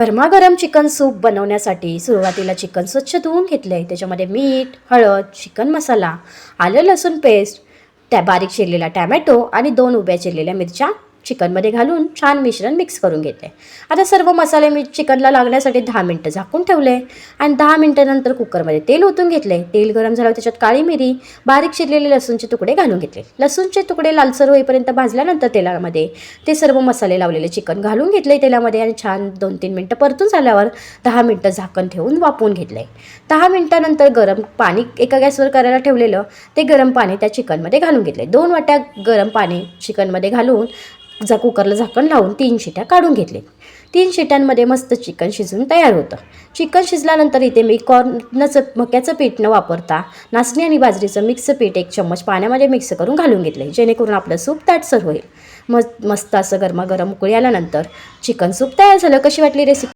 गरमागरम chicken soup बनवण्यासाठी सुरुवातीला चिकन स्वच्छ धुवून घेतले. त्याच्यामध्ये मीठ, हळद, चिकन मसाला, आलं लसूण पेस्ट, त्या बारीक चिरलेला टॅमॅटो आणि 2 उभ्या चिरलेल्या मिरच्या चिकनमध्ये घालून छान मिश्रण मिक्स करून घेतले. आता सर्व मसाले मी चिकनला लागण्यासाठी 10 मिनटं झाकून ठेवले आणि 10 मिनटानंतर कुकरमध्ये तेल ओतून घेतले. तेल गरम झाल्यावर त्याच्यात काळी मिरी, बारीक चिरलेले लसूणचे तुकडे घालून घेतले. लसूणचे तुकडे लालसर होईपर्यंत भाजल्यानंतर तेलामध्ये ते सर्व मसाले लावलेले चिकन घालून घेतले तेलामध्ये आणि छान 2-3 मिनटं परतून झाल्यावर 10 मिनटं झाकण ठेवून वाफवून घेतले. 10 मिनटानंतर गरम पाणी एका गॅसवर करायला ठेवलेलं ते गरम पाणी त्या चिकनमध्ये घालून घेतले. 2 वाट्या गरम पाणी चिकनमध्ये घालून कुकरला झाकण लावून 3 शिट्या काढून घेतले. 3 शिट्यांमध्ये मस्त चिकन शिजून तयार होतं. चिकन शिजल्यानंतर इथे मी मक्याचं पीठ न वापरता नाचणी आणि बाजरीचं मिक्स पीठ 1 चम्मच पाण्यामध्ये मिक्स करून घालून घेतले, जेणेकरून आपलं सूप दाटसर होईल. मस्त असं गरमागरम उकळी आल्यानंतर चिकन सूप तयार झालं. कशी वाटली रेसिपी?